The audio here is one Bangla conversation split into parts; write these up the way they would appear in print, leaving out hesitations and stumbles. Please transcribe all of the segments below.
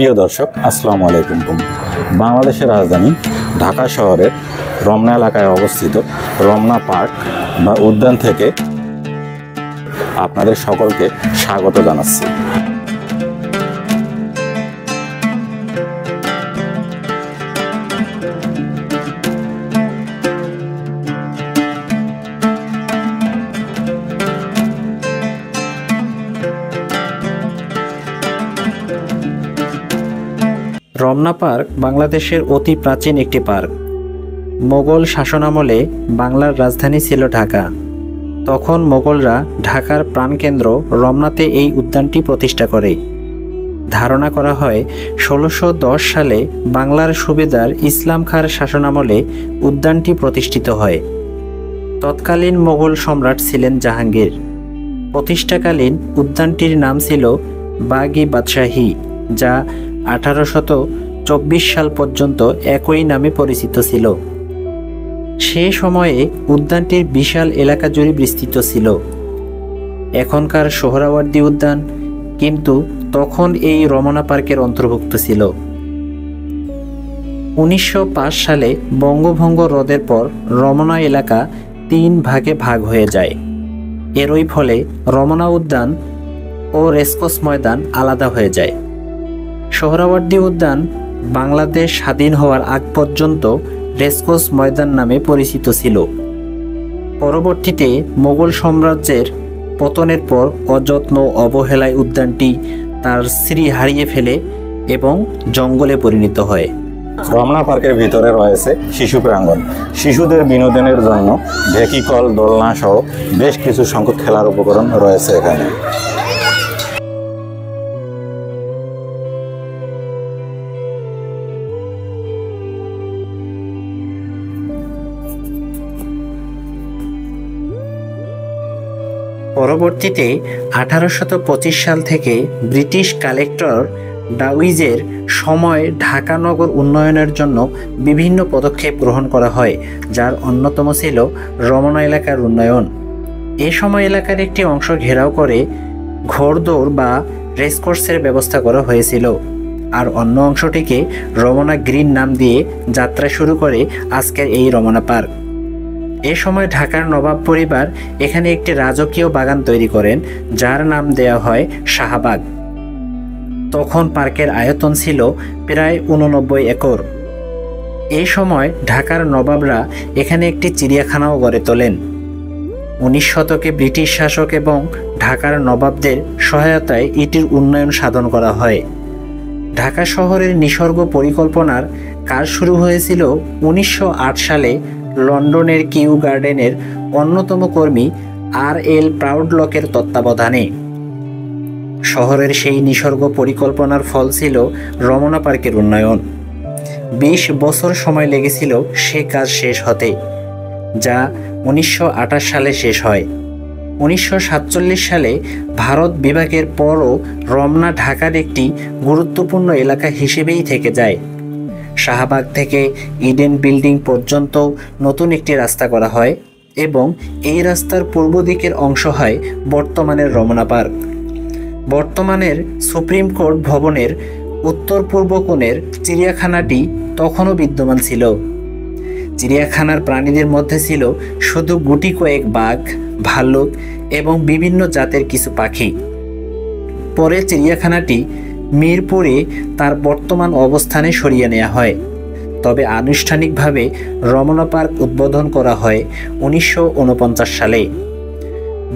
প্রিয় দর্শক, আসসালামু আলাইকুম। বাংলাদেশের রাজধানী ঢাকা শহরের রমনা এলাকায় অবস্থিত রমনা পার্ক বা উদ্যান থেকে আপনাদের সকলকে স্বাগত জানাচ্ছি। রমনা পার্ক বাংলাদেশের অতি প্রাচীন একটি পার্ক। মোগল শাসনামলে বাংলার রাজধানী ছিল ঢাকা। তখন মোগলরা ঢাকার প্রাণকেন্দ্র রমনাতে এই উদ্যানটি প্রতিষ্ঠা করে। ধারণা করা হয় ১৬১০ সালে বাংলার সুবেদার ইসলাম খাঁর শাসনামলে উদ্যানটি প্রতিষ্ঠিত হয়। তৎকালীন মোগল সম্রাট ছিলেন জাহাঙ্গীর। প্রতিষ্ঠাকালীন উদ্যানটির নাম ছিল বাগ-ই বাদশাহী, যা ১৮২৪ সাল পর্যন্ত একই নামে পরিচিত ছিল। সে সময়ে উদ্যানটির বিশাল এলাকা জুড়ে বিস্তৃত ছিল। এখনকার সোহরাওয়ার্দী উদ্যান কিন্তু তখন এই রমনা পার্কের অন্তর্ভুক্ত ছিল। ১৯০৫ সালে বঙ্গভঙ্গ রদের পর রমনা এলাকা ৩ ভাগে ভাগ হয়ে যায়। এরই ফলে রমনা উদ্যান ও রেসকোর্স ময়দান আলাদা হয়ে যায়। সোহরাওয়ার্দী উদ্যান বাংলাদেশ স্বাধীন হওয়ার আগ পর্যন্ত রেসকোর্স ময়দান নামে পরিচিত ছিল। পরবর্তীতে মোগল সাম্রাজ্যের পতনের পর অযত্ন অবহেলায় উদ্যানটি তার শ্রী হারিয়ে ফেলে এবং জঙ্গলে পরিণত হয়। রমনা পার্কের ভিতরে রয়েছে শিশু প্রাঙ্গণ। শিশুদের বিনোদনের জন্য ভেহিকল, দোলনা সহ বেশ কিছু সংখ্যক খেলার উপকরণ রয়েছে এখানে। পরবর্তীতে ১৮২৫ সাল থেকে ব্রিটিশ কালেক্টর ডাউইজের সময় ঢাকা নগর উন্নয়নের জন্য বিভিন্ন পদক্ষেপ গ্রহণ করা হয়, যার অন্যতম ছিল রমনা এলাকার উন্নয়ন। এ সময় এলাকার একটি অংশ ঘেরাও করে ঘোড়দৌড় বা রেসকোর্সের ব্যবস্থা করা হয়েছিল, আর অন্য অংশটিকে রমনা গ্রিন নাম দিয়ে যাত্রা শুরু করে আজকের এই রমনা পার্ক। এ সময় ঢাকার নবাব পরিবার এখানে একটি রাজকীয় বাগান তৈরি করেন, যার নাম দেওয়া হয় শাহবাগ। তখন পার্কের আয়তন ছিল প্রায় ৮৯ একর। এই সময় ঢাকার নবাবরা এখানে একটি চিড়িয়াখানাও গড়ে তোলেন। ১৯ শতকে ব্রিটিশ শাসক এবং ঢাকার নবাবদের সহায়তায় এটির উন্নয়ন সাধন করা হয়। ঢাকা শহরের নিসর্গ পরিকল্পনার কাজ শুরু হয়েছিল ১৯০৮ সালে লন্ডনের কিউ গার্ডেনের অন্যতম কর্মী আর.এল. প্রাউডলকের তত্ত্বাবধানে। শহরের সেই নিসর্গ পরিকল্পনার ফল ছিল রমনা পার্কের উন্নয়ন। ২০ বছর সময় লেগেছিল সে কাজ শেষ হতে, যা ১৯২৮ সালে শেষ হয়। ১৯৪৭ সালে ভারত বিভাগের পরও রমনা ঢাকার একটি গুরুত্বপূর্ণ এলাকা হিসেবেই থেকে যায়। শাহবাগ থেকে ইডেন বিল্ডিং পর্যন্ত নতুন একটি রাস্তা করা হয় এবং এই রাস্তার পূর্ব দিকের অংশ হয় বর্তমানের রমনা পার্ক। বর্তমানের সুপ্রিম কোর্ট ভবনের উত্তর পূর্ব কোণের চিড়িয়াখানাটি তখনও বিদ্যমান ছিল। চিড়িয়াখানার প্রাণীদের মধ্যে ছিল শুধু গুটি কয়েক বাঘ, ভাল্লুক এবং বিভিন্ন জাতের কিছু পাখি। পরে চিড়িয়াখানাটি মিরপুরে তার বর্তমান অবস্থানে সরিয়ে নেওয়া হয়, তবে আনুষ্ঠানিকভাবে রমনা পার্ক উদ্বোধন করা হয় ১৯৪৯ সালে।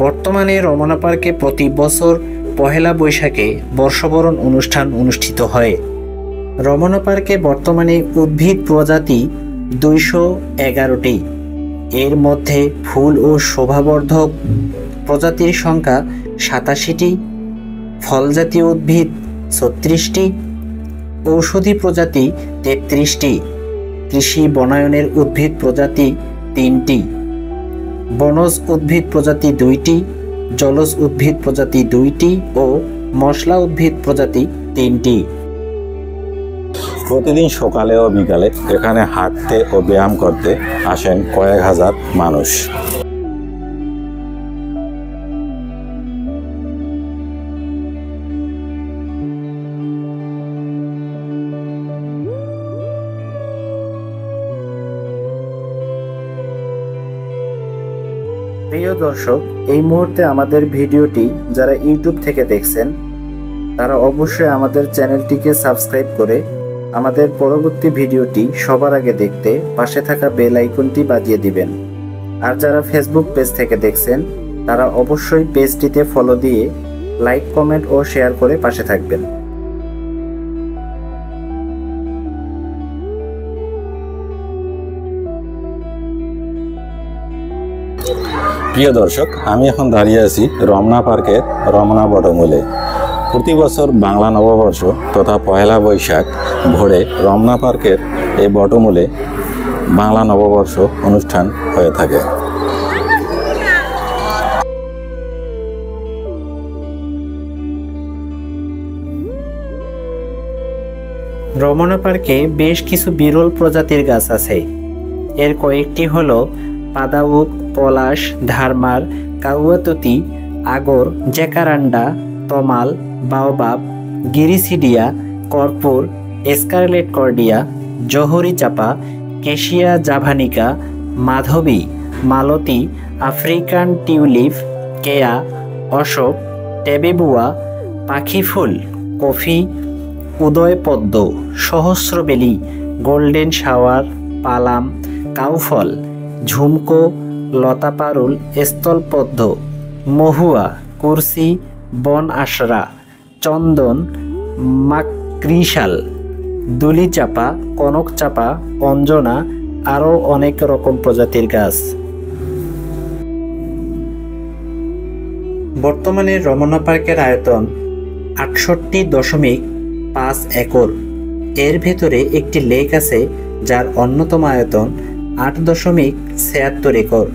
বর্তমানে রমনা পার্কে প্রতি বছর পহেলা বৈশাখে বর্ষবরণ অনুষ্ঠান অনুষ্ঠিত হয়। রমনা পার্কে বর্তমানে উদ্ভিদ প্রজাতি ২১১টি। এর মধ্যে ফুল ও শোভাবর্ধক প্রজাতির সংখ্যা ৮৭টি, ফলজাতীয় উদ্ভিদ ৩৬টি, ঔষধি প্রজাতি ৩৩টি, কৃষি বনায়নের উদ্ভিদ প্রজাতি ৩টি, বনজ উদ্ভিদ প্রজাতি ২টি, জলজ উদ্ভিদ প্রজাতি ২টি ও মশলা উদ্ভিদ প্রজাতি ৩টি। প্রতিদিন সকালে ও বিকালে এখানে হাঁটতে ও ব্যায়াম করতে আসেন কয়েক হাজার মানুষ। প্রিয় দর্শক, এই মুহূর্তে আমাদের ভিডিওটি যারা ইউটিউব থেকে দেখছেন তারা অবশ্যই আমাদের চ্যানেলটিকে সাবস্ক্রাইব করে আমাদের পরবর্তী ভিডিওটি সবার আগে দেখতে পাশে থাকা বেল আইকনটি বাজিয়ে দিবেন। আর যারা ফেসবুক পেজ থেকে দেখছেন তারা অবশ্যই পেজটিতে ফলো দিয়ে লাইক, কমেন্ট ও শেয়ার করে পাশে থাকবেন। প্রিয় দর্শক, আমি এখন দাঁড়িয়ে আছি রমনা পার্কের রমনা বটমূলে। প্রতি বছর বাংলা নববর্ষ তথা পয়লা বৈশাখ ভোরে রমনা পার্কের এই বটমূলে বাংলা নববর্ষ অনুষ্ঠান হয়ে থাকে। রমনা পার্কে বেশ কিছু বিরল প্রজাতির গাছ আছে। এর কয়েকটি হলো পাদাউক, পলাশ, ধারমার, কাউয়াতুতি, আগর, জ্যাকারান্ডা, তমাল, বাওবাব, গিরিসিডিয়া, কর্পূর, এসকারলেট কর্ডিয়া, জহরি চাপা, কেশিয়া জাভানিকা, মাধবী, মালতী, আফ্রিকান টিউলিপ, কেয়া, অশোক, টেবেবুয়া, পাখিফুল, কফি, উদয়পদ্ম, সহস্রবেলি, গোল্ডেন শাওয়ার, পালাম, কাউফল, ঝুমকো, লতাপারুল, স্থলপদ্ম, মহুয়া, কুরসি, বন আশরা, চন্দন, মাকড়িশাল, দুলিচাপা, কনকচাপা, অঞ্জনা, আরও অনেক রকম প্রজাতির গাছ। বর্তমানে রমনা পার্কের আয়তন 68.5 একর। এর ভেতরে একটি লেক আছে যার অন্যতম আয়তন 8.76 একর।